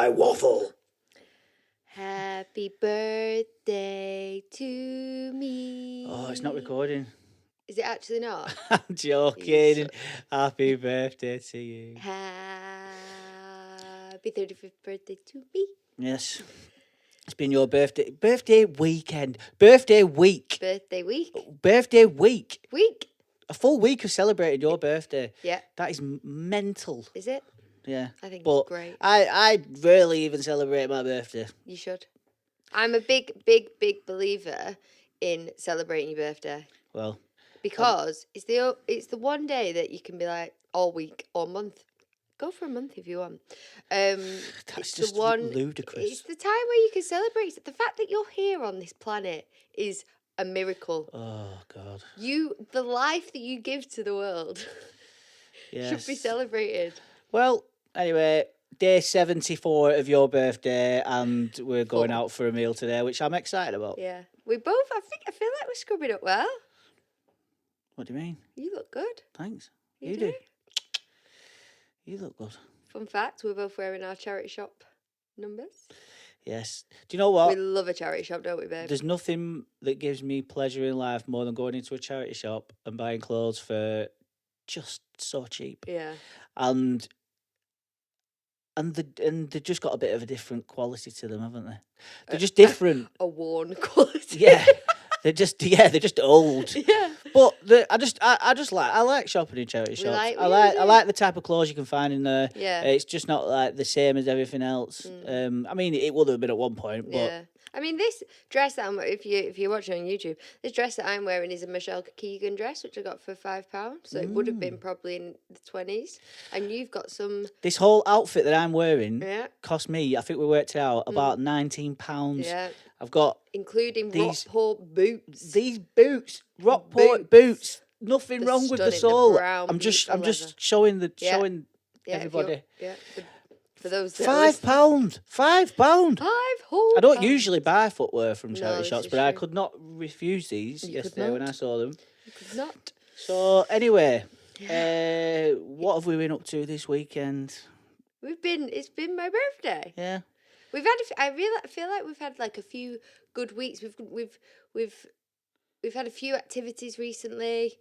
by Waffle. Happy birthday to me. Oh, it's not recording. Is it actually not? I'm joking. Happy birthday to you. Happy 35th birthday to me. Yes. It's been your birthday weekend. Birthday week. Birthday week. Birthday week. Week. A full week of celebrating your birthday. Yeah. That is mental. Is it? Yeah. I think but it's great. I rarely even celebrate my birthday. You should. I'm a big believer in celebrating your birthday. Well. Because it's the one day that you can be like all week or month. Go for a month if you want. That's just ludicrous. It's the time where you can celebrate. The fact that you're here on this planet is a miracle. Oh God. The life that you give to the world should be celebrated. Well, anyway, day 74 of your birthday, and we're going out for a meal today, which I'm excited about. Yeah, I feel like we're scrubbing up well. What do you mean? You look good. Thanks. You do. You look good. Fun fact, we're both wearing our charity shop numbers. Yes. Do you know what? We love a charity shop, don't we, babe? There's nothing that gives me pleasure in life more than going into a charity shop and buying clothes for just so cheap. Yeah. And they've just got a bit of a different quality to them, haven't they? They're just different. A worn quality. Yeah. They're just old. Yeah. But I like shopping in charity shops. I like the type of clothes you can find in there. Yeah. It's just not like the same as everything else. I mean, it would have been at one point, but yeah. I mean, this dress that I'm if you're watching on YouTube, this dress that I'm wearing is a Michelle Keegan dress, which I got for £5. So it would have been probably in the 20s. And you've got some. This whole outfit that I'm wearing cost me, I think we worked it out, about £19. Yeah. I've got including Rockport boots. These boots, Rockport boots. Nothing wrong with the sole. I'm just showing everybody. Yeah. For those that £5. £5. I don't usually buy footwear from charity shops, but I could not refuse these yesterday when I saw them. You could not. So anyway, what have we been up to this weekend? It's been my birthday. Yeah. We've had. I feel like we've had like a few good weeks. We've had a few activities recently,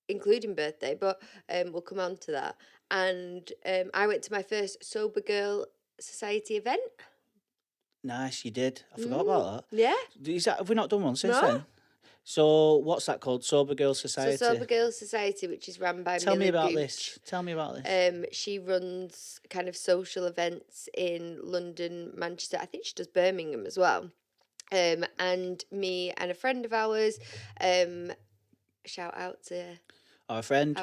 including birthday. But we'll come on to that. And I went to my first Sober Girl Society event. Nice, you did. I forgot about that. Yeah. Have we not done one since then? So what's that called? Sober Girl Society. So Sober Girl Society, which is run by Tell me about Gooch. this. She runs kind of social events in London, Manchester. I think she does Birmingham as well. And me and a friend of ours, shout out to our friend.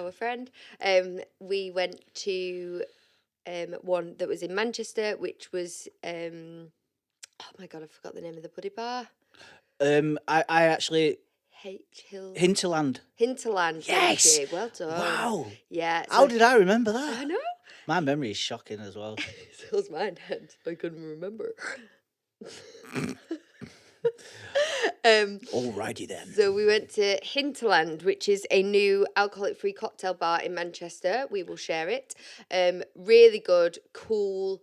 We went to one that was in Manchester, which was oh my God, I forgot the name of the bloody bar. I actually Hinterland. Yes. Well done. Wow. Yeah. How did I remember that? I know. My memory is shocking as well. So's mine. I couldn't remember. Alrighty then. So we went to Hinterland, which is a new alcoholic-free cocktail bar in Manchester. We will share it. Really good, cool,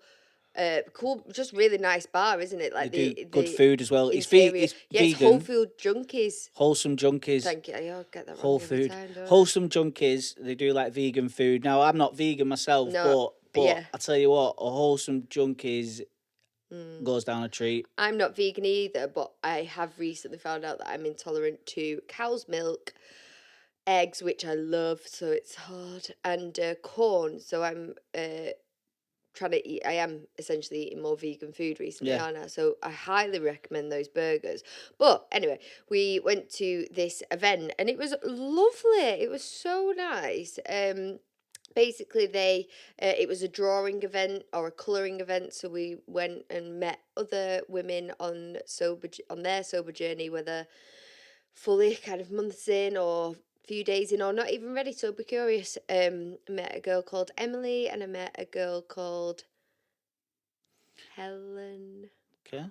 just really nice bar, isn't it? Like they do good food as well. It's vegan. It's Whole Food Junkies. Wholesome Junkies. Thank you. I'll get that Whole wrong food. every time, Wholesome Junkies. They do like vegan food. Now I'm not vegan myself, but yeah. I tell you what, a Wholesome Junkies goes down a treat. I'm not vegan either, but I have recently found out that I'm intolerant to cow's milk, eggs, which I love, so it's hard, and corn. So I'm trying to eat. I am essentially eating more vegan food recently, aren't I? So I highly recommend those burgers. But anyway, we went to this event and it was lovely. It was so nice. Basically, it was a drawing event or a colouring event. So we went and met other women on their sober journey, whether fully kind of months in or few days in or not even ready. So be curious. I met a girl called Emily and I met a girl called Helen. Okay.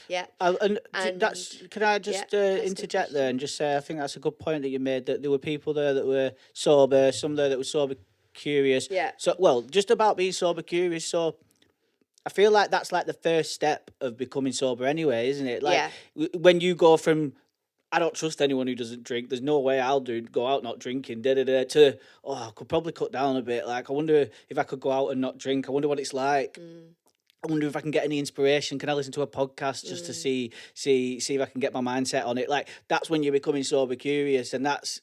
Yeah. And that's. Can I just interject there and just say I think that's a good point that you made, that there were people there that were sober, some there that were sober curious. Yeah. So, well, just about being sober curious. So, I feel like that's like the first step of becoming sober anyway, isn't it? Like when you go from I don't trust anyone who doesn't drink. There's no way I'll go out not drinking. To I could probably cut down a bit. Like I wonder if I could go out and not drink. I wonder what it's like. I wonder if I can get any inspiration. Can I listen to a podcast just to see if I can get my mindset on it? Like that's when you're becoming sober curious, and that's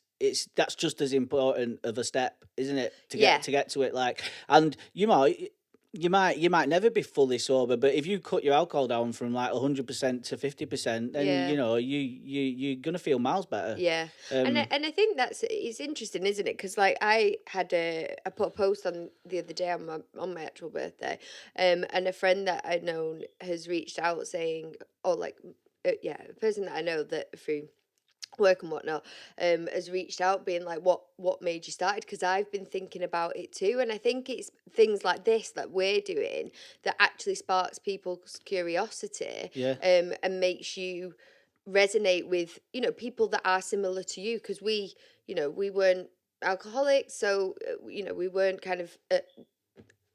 just as important of a step, isn't it? To get to it. Like, and you might never be fully sober, but if you cut your alcohol down from like 100% to 50%, then you're gonna feel miles better. Yeah, and I think it's interesting, isn't it? Because like I put a post on the other day on my actual birthday, and a friend that I'd known has reached out saying, a person that I know that through work and whatnot has reached out being like what made you started, because I've been thinking about it too, and I think it's things like this that we're doing that actually sparks people's curiosity and makes you resonate with people that are similar to you, because we weren't alcoholics, so we weren't kind of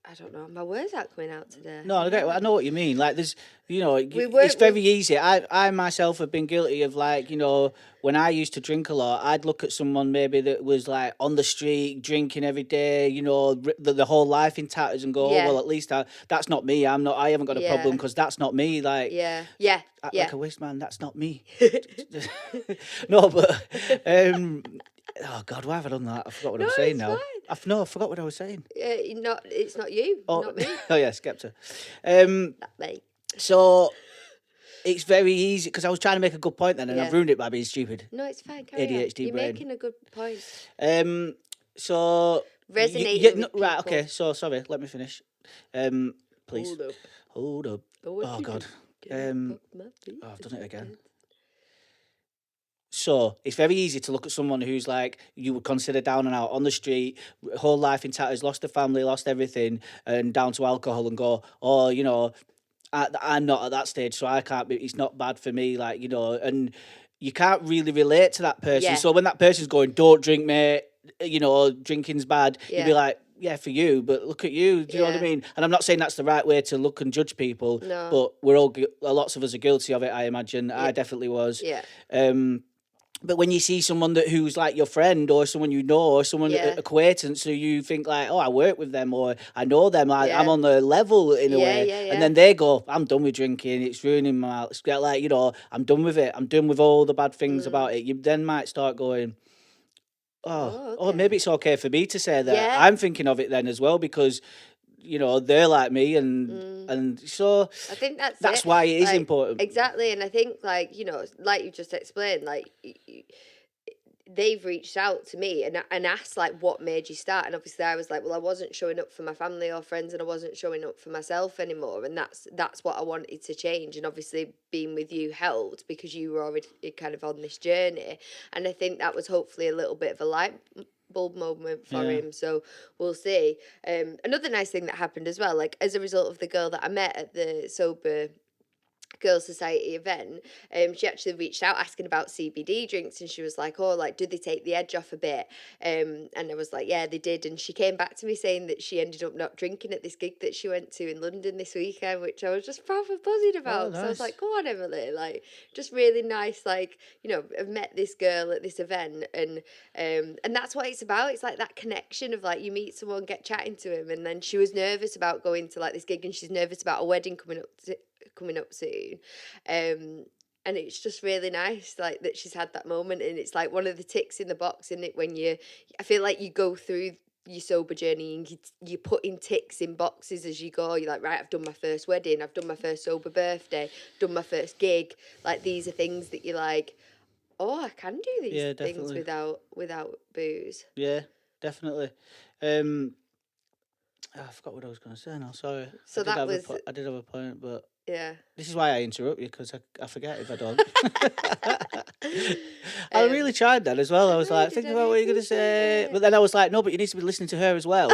I don't know, my words aren't coming out today. No, I know what you mean. Like, there's, it's very easy. I myself have been guilty of, like, when I used to drink a lot, I'd look at someone maybe that was, like, on the street, drinking every day, the whole life in tatters, and go, oh, well, at least that's not me. I haven't got a problem because that's not me. Like, like a waste man, that's not me. No, but, oh, God, why have I done that? I forgot what I'm saying now. I forgot what I was saying. It's not you, not me. Oh yeah, Skepta. Not me. So it's very easy, because I was trying to make a good point then, and I've ruined it by being stupid. No, it's fine. Carry ADHD on. You're brain. making a good point. So resonating with right. people. Okay. So sorry. Let me finish. Please. Hold up. Oh God. I've done it again. So it's very easy to look at someone who's like you would consider down and out on the street, whole life in tatters, lost a family, lost everything, and down to alcohol, and go, oh, I'm not at that stage, so I can't be. It's not bad for me, like and you can't really relate to that person. Yeah. So when that person's going, don't drink, mate, drinking's bad, you'd be like, yeah, for you, but look at you. Do you know what I mean? And I'm not saying that's the right way to look and judge people, but we're all lots of us are guilty of it. I imagine I definitely was. Yeah. But when you see someone who's like your friend, or someone you know, or someone acquaintance who you think like, oh, I work with them, or I know them, I'm on the level in a way, and then they go, I'm done with drinking, it's ruining my, it's like, I'm done with it, I'm done with all the bad things about it. You then might start going, maybe it's okay for me to say that. Yeah. I'm thinking of it then as well, because they're like me, and so I think that's why it is important. Exactly, and I think like you just explained, like they've reached out to me and asked like what made you start, and obviously I was like, well, I wasn't showing up for my family or friends, and I wasn't showing up for myself anymore, and that's what I wanted to change, and obviously being with you helped because you were already kind of on this journey, and I think that was hopefully a little bit of a light bulb moment for him, so we'll see. Another nice thing that happened as well, like as a result of the girl that I met at the Sober Girls Society event, she actually reached out asking about CBD drinks, and she was like, oh, like, did they take the edge off a bit? And I was like, yeah, they did. And she came back to me saying that she ended up not drinking at this gig that she went to in London this weekend, which I was just proper buzzing about. Nice. So I was like, go on, Emily, like, just really nice, like, I've met this girl at this event, and that's what it's about. It's like that connection of like, you meet someone, get chatting to him, and then she was nervous about going to like this gig, and she's nervous about a wedding coming up soon, and it's just really nice like that she's had that moment, and it's like one of the ticks in the box, isn't it, when I feel like you go through your sober journey and you put in ticks in boxes as you go. You're like, right, I've done my first wedding, I've done my first sober birthday, done my first gig. Like, these are things that you're like, oh, I can do these things without booze. Yeah, definitely. I forgot what I was going to say now, sorry. So I did have a point, but yeah. This is why I interrupt you, because I forget if I don't. I really tried that as well. I was like, think about what you're going to say. But then I was like, no, but you need to be listening to her as well.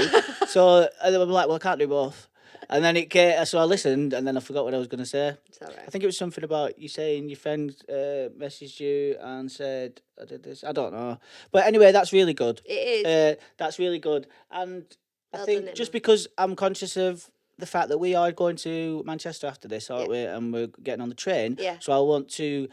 So I'm like, well, I can't do both. And then it came, so I listened, and then I forgot what I was going to say. It's all right. I think it was something about you saying your friend messaged you and said, I did this. I don't know. But anyway, that's really good. It is. That's really good. And Well I think done, just Emma. because I'm conscious of the fact that we are going to Manchester after this, aren't Yeah. we? And we're getting on the train. Yeah. So I want to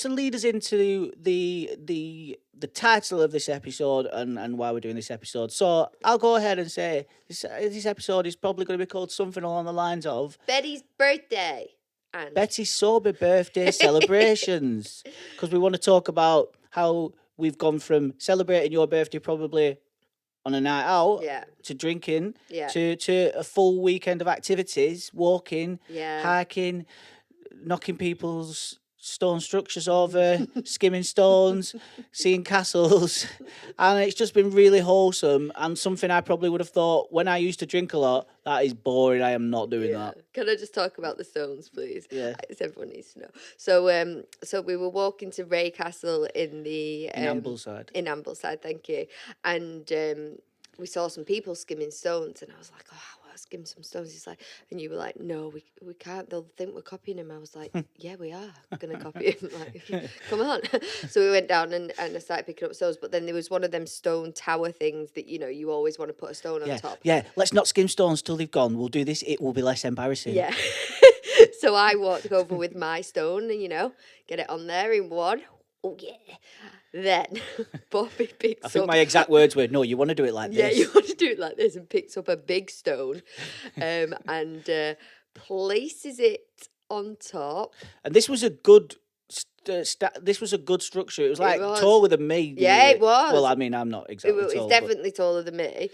lead us into the title of this episode and why we're doing this episode. So I'll go ahead and say this episode is probably going to be called something along the lines of Betty's birthday. And Betty's sober birthday celebrations, because we want to talk about how we've gone from celebrating your birthday probably on a night out yeah. to drinking Yeah. to a full weekend of activities, walking, Yeah. hiking, knocking people's stone structures over, skimming stones, seeing castles, and it's just been really wholesome and something I probably would have thought when I used to drink a lot, that is boring, I am not doing that. Can I just talk about the stones, please? Yeah. As everyone needs to know. So we were walking to Ray Castle in the In Ambleside. In Ambleside, thank you. And we saw some people skimming stones, and I was like, "Oh, I want to skim some stones." He's like, and you were like, "No, we can't. They'll think we're copying him." I was like, "Yeah, we are gonna copy him. Like, come on." So we went down and I started picking up stones, but then there was one of them stone tower things that you always want to put a stone on top. Yeah, let's not skim stones till they've gone. We'll do this. It will be less embarrassing. Yeah. So I walked over with my stone and, get it on there in one. Oh, yeah. Then Bobby picks up... I think my exact words were, no, you want to do it like this. Yeah, you want to do it like this, and picks up a big stone and places it on top. And this was a good... this was a good structure. It was like taller than me. Yeah, it was. Well, I mean, I'm not exactly tall. It's definitely taller than me.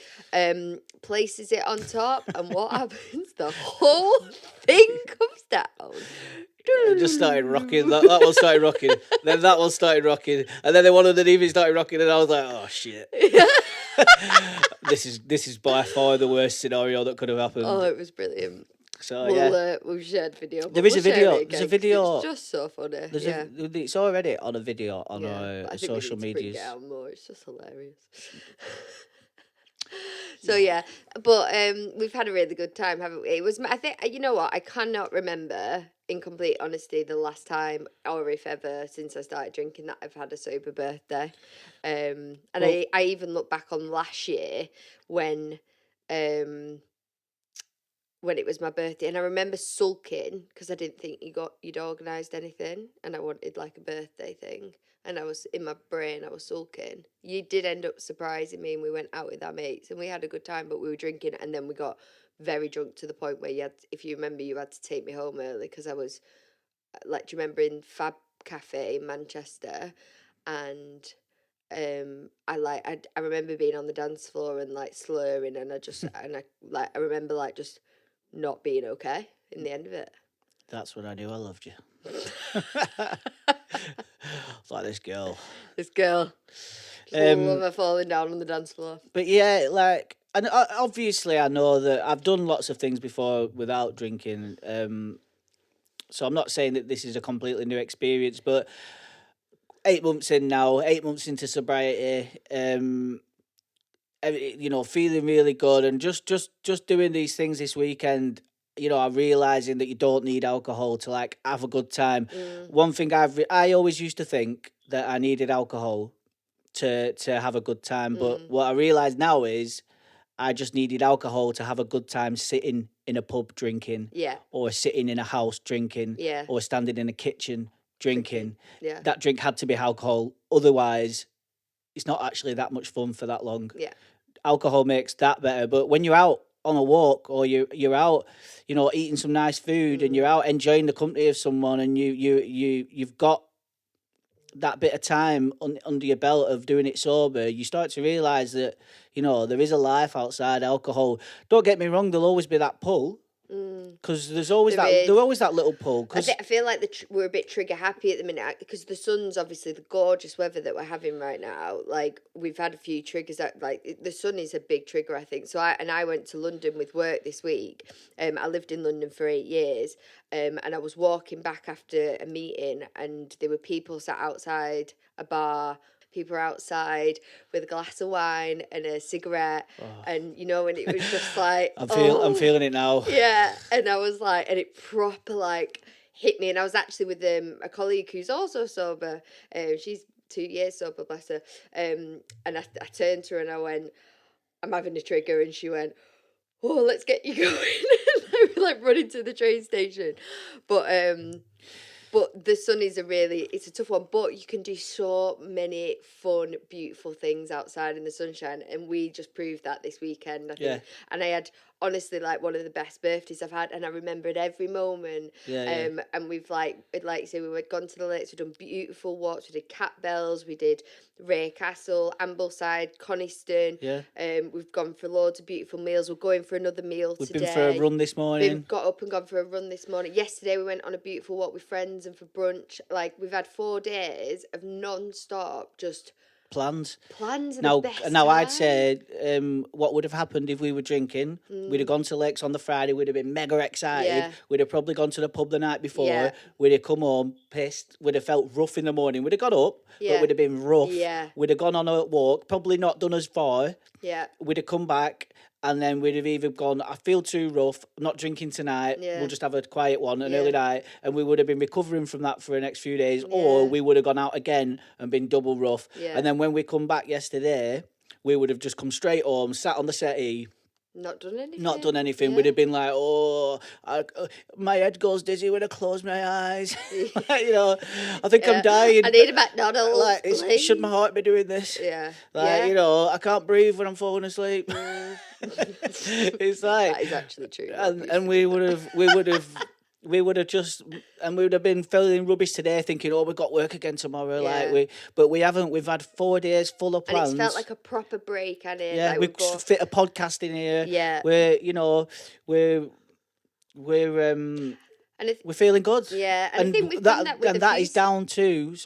Places it on top, and what happens? The whole thing comes down. It just started rocking. That one started rocking. Then that one started rocking. And then the one underneath it started rocking. And I was like, oh, shit. This is by far the worst scenario that could have happened. Oh, it was brilliant. So, we'll share the video. There is a video. There's a video. It's just so funny. It's already on a video on our social medias. Bring it out more. It's just hilarious. So but we've had a really good time, haven't we? It was, I think, you know what? I cannot remember, in complete honesty, the last time, or if ever, since I started drinking, that I've had a sober birthday. I even look back on last year when it was my birthday, and I remember sulking because I didn't think you'd organised anything, and I wanted like a birthday thing, and I was in my brain, I was sulking. You did end up surprising me, and we went out with our mates, and we had a good time, but we were drinking, and then we got very drunk to the point where if you remember, you had to take me home early because I was like, do you remember in Fab Cafe in Manchester, and I remember being on the dance floor and like slurring, and I remember like just not being okay in the end of it. That's when I knew I loved you. It's like this girl. Just love her falling down on the dance floor. But yeah, like, and obviously I know that I've done lots of things before without drinking. So I'm not saying that this is a completely new experience, but 8 months in now, 8 months into sobriety, feeling really good, and just doing these things this weekend, I'm realising that you don't need alcohol to like have a good time. One thing I always used to think that I needed alcohol to have a good time, but what I realise now is I just needed alcohol to have a good time sitting in a pub drinking, or sitting in a house drinking, or standing in a kitchen drinking. Yeah. That drink had to be alcohol, otherwise it's not actually that much fun for that long. Yeah. Alcohol makes that better, but when you're out on a walk, or you're out, eating some nice food, and you're out enjoying the company of someone, and you've got that bit of time under your belt of doing it sober, you start to realise that there is a life outside alcohol. Don't get me wrong, there'll always be that pull, because there's always that little pull. I feel like we're a bit trigger happy at the minute because the sun's obviously the gorgeous weather that we're having right now. Like, we've had a few triggers that, like, the sun is a big trigger, I think. So I went to London with work this week. I lived in London for 8 years, and I was walking back after a meeting, and there were people sat outside a bar. people are outside with a glass of wine and a cigarette, and you know, and it was just like I'm feeling it now. Yeah, and I was like, and it proper like hit me, and I was actually with a colleague who's also sober. She's 2 years sober, bless her. And I turned to her and I went, I'm having a trigger, and she went, oh, let's get you going. And I was like running to the train station, but the sun is it's a tough one, but you can do so many fun, beautiful things outside in the sunshine. And we just proved that this weekend, I think. And I had, honestly, like one of the best birthdays I've had. And I remembered every moment. And we've like you say, we've gone to the lakes, we've done beautiful walks, we did Cat Bells, we did Ray Castle, Ambleside, Coniston. We've gone for loads of beautiful meals. We're going for another meal today. We've been for a run this morning. We've got up and gone for a run this morning. Yesterday we went on a beautiful walk with friends and for brunch. Like, we've had 4 days of non-stop just plans. Now I'd say what would have happened if we were drinking, we'd have gone to Lakes on the Friday, we'd have been mega excited, we'd have probably gone to the pub the night before, we'd have come home pissed, we'd have felt rough in the morning, we'd have got up, but we'd have been rough, we'd have gone on a walk, probably not done as far, we'd have come back, and then we'd have either gone, I feel too rough, I'm not drinking tonight, we'll just have a quiet one, an early night, and we would have been recovering from that for the next few days, or we would have gone out again and been double rough. And then when we come back yesterday, we would have just come straight home, sat on the settee, not done anything. We'd have been like, my head goes dizzy when I close my eyes. You know, I think I'm dying. I need a McDonald's. Like, should my heart be doing this? You know, I can't breathe when I'm falling asleep. It's like, that is actually true. And we would have been feeling rubbish today, thinking, we've got work again tomorrow. But we haven't. We've had 4 days full of plans. And it's felt like a proper break, and we fit a podcast in here. We're feeling good. Yeah, and I think we've done that with that is down to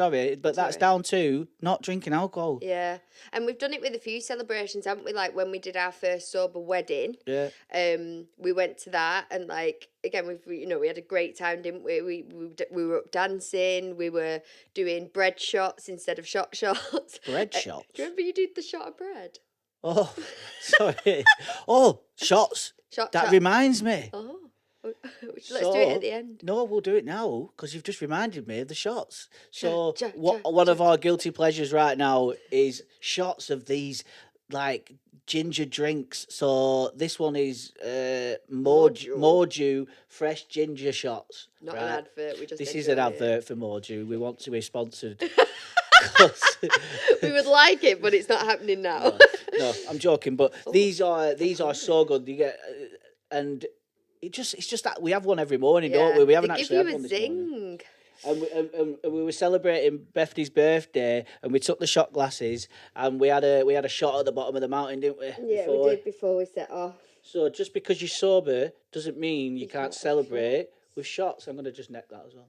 that's down to not drinking alcohol. Yeah, and we've done it with a few celebrations, haven't we? Like when we did our first sober wedding. Yeah. We went to that, and like again, we had a great time, didn't we? We were up dancing. We were doing bread shots instead of shots. Bread shots. Do you remember you did the shot of bread? Oh, sorry. Shots. That reminds me. Oh. Let's do it at the end. No, we'll do it now because you've just reminded me of the shots. So one of our guilty pleasures right now is shots of these ginger drinks. So this one is Morju fresh ginger shots. Not an advert. This is an advert for Morju. We want to be sponsored. We would like it, but it's not happening now. No, I'm joking. But these are so good. You get and. It's just that we have one every morning, don't we? We haven't actually had one this morning. And we were celebrating Bethany's birthday, and we took the shot glasses, and we had a shot at the bottom of the mountain, didn't we? Yeah, we did before we set off. So just because you're sober doesn't mean you can't celebrate with shots. I'm going to just neck that as well.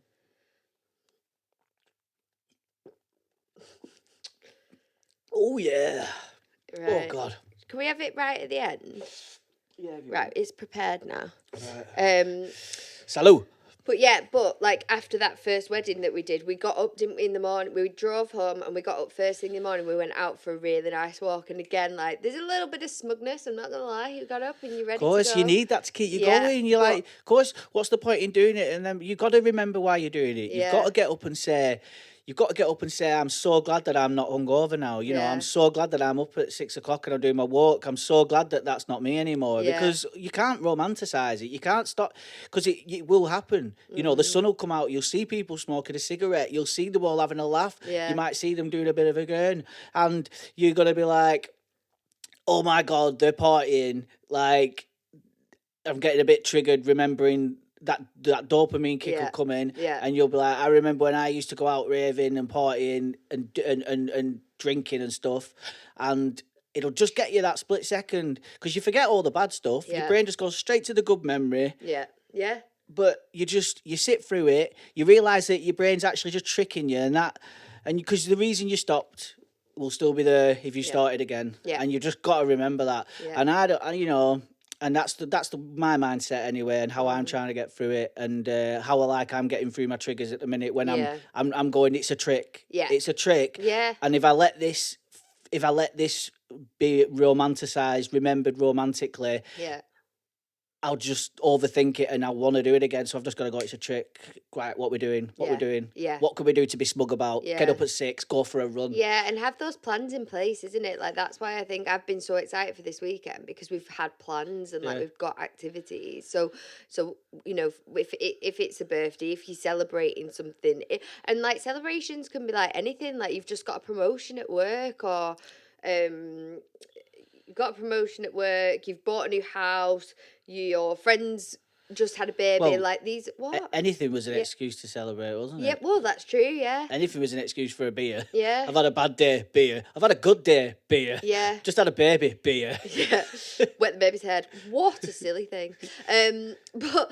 Oh yeah. Right. Oh God. Can we have it right at the end? Yeah. Right, it's prepared now. Right. Salut. But like after that first wedding that we did, we got up, didn't we, in the morning? We drove home and we got up first thing in the morning. We went out for a really nice walk. And again, like, there's a little bit of smugness, I'm not going to lie. You got up and you're ready to go. Of course, you need that to keep you going. You're like, of course, what's the point in doing it? And then you've got to remember why you're doing it. You've got to get up and say... I'm so glad that I'm not hungover now. You know, I'm so glad that I'm up at 6 o'clock and I'm doing my walk. I'm so glad that that's not me anymore because you can't romanticize it. You can't stop because it will happen. You know, the sun will come out. You'll see people smoking a cigarette. You'll see them all having a laugh. Yeah. You might see them doing a bit of a gurn. And you're going to be like, oh my God, they're partying. Like, I'm getting a bit triggered remembering that dopamine kick will come in, and you'll be like, I remember when I used to go out raving and partying and drinking and stuff, and it'll just get you that split second because you forget all the bad stuff. Your brain just goes straight to the good memory. Yeah. But you sit through it. You realise that your brain's actually just tricking you, and because the reason you stopped will still be there if you started again. Yeah. And you just got to remember that. Yeah. And And that's my mindset anyway, and how I'm trying to get through it, and how I'm getting through my triggers at the minute when I'm going. It's a trick. Yeah. It's a trick. Yeah. And if I let this be romanticized, remembered romantically, yeah, I'll just overthink it and I'll want to do it again. So I've just got to go, it's a trick. Right, what we're doing? What we're doing? Yeah. What can we do to be smug about? Yeah. Get up at 6, go for a run. Yeah, and have those plans in place, isn't it? Like, that's why I think I've been so excited for this weekend, because we've had plans and like we've got activities. So you know, if it's a birthday, if you're celebrating something, and like celebrations can be like anything. Like, you've just got a promotion at work, or you've got a promotion at work, you've bought a new house, your friends just had a baby. Well, like these, what? Anything was an excuse to celebrate, wasn't it? Yeah, well, that's true, yeah. Anything was an excuse for a beer. Yeah. I've had a bad day, beer. I've had a good day, beer. Yeah. Just had a baby, beer. Yeah. Wet the baby's head. What a silly thing. But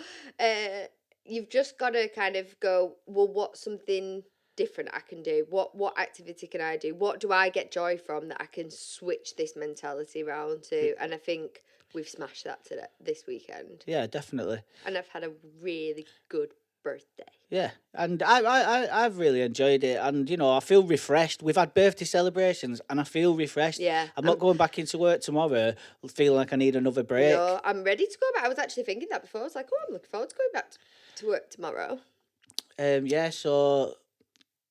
you've just got to kind of go, well, what's something different I can do? What activity can I do? What do I get joy from that I can switch this mentality around to? And I think we've smashed that this weekend. Yeah, definitely. And I've had a really good birthday. Yeah, and I've really enjoyed it, and you know, I feel refreshed. We've had birthday celebrations, and I feel refreshed. Yeah, I'm not going back into work tomorrow feeling like I need another break. No, I'm ready to go back. I was actually thinking that before. I was like, oh, I'm looking forward to going back to work tomorrow. Yeah, so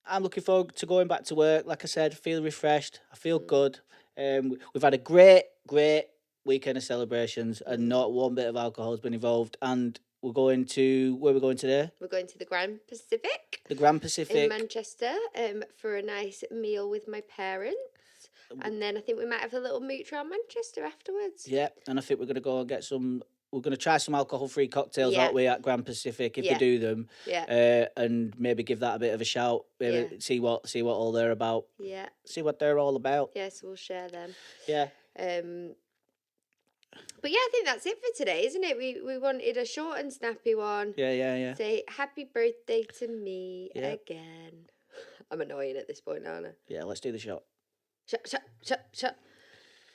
I'm looking forward to going back to work. Like I said, feel refreshed. I feel good. We've had a great weekend of celebrations, and not one bit of alcohol has been involved. And we're going to, where are we going today? We're going to the Grand Pacific. The Grand Pacific. In Manchester, for a nice meal with my parents. And then I think we might have a little mooch around Manchester afterwards. Yeah, and I think we're going to go and get some, we're going to try some alcohol-free cocktails, aren't we, at Grand Pacific, if they do them. Yeah. And maybe give that a bit of a shout. Maybe see what all they're about. Yeah. See what they're all about. Yeah, so we'll share them. Yeah. But yeah, I think that's it for today, isn't it? We wanted a short and snappy one. Yeah. Say happy birthday to me again. I'm annoying at this point, aren't I? Yeah, let's do the shot. Shut.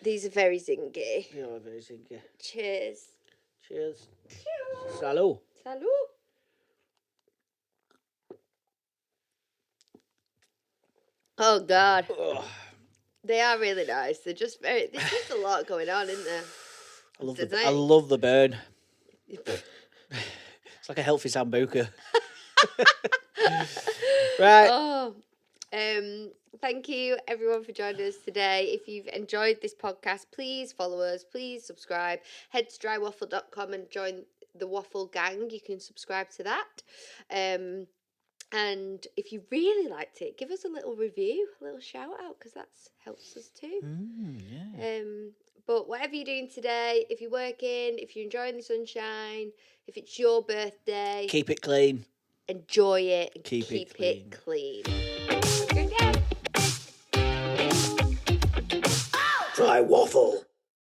These are very zingy. They are very zingy. Cheers. Cheers. Salut. Salut. Oh, God. Ugh. They are really nice. They're just there's just a lot going on, isn't there? I love the burn. It's like a healthy sambuca. Right. Oh, thank you everyone for joining us today. If you've enjoyed this podcast, please follow us. Please subscribe. Head to drywaffle.com and join the Waffle gang. You can subscribe to that. And if you really liked it, give us a little review, a little shout out, because that helps us too. Yeah. But whatever you're doing today, if you're working, if you're enjoying the sunshine, if it's your birthday, keep it clean. Enjoy it and keep it clean. Try waffle.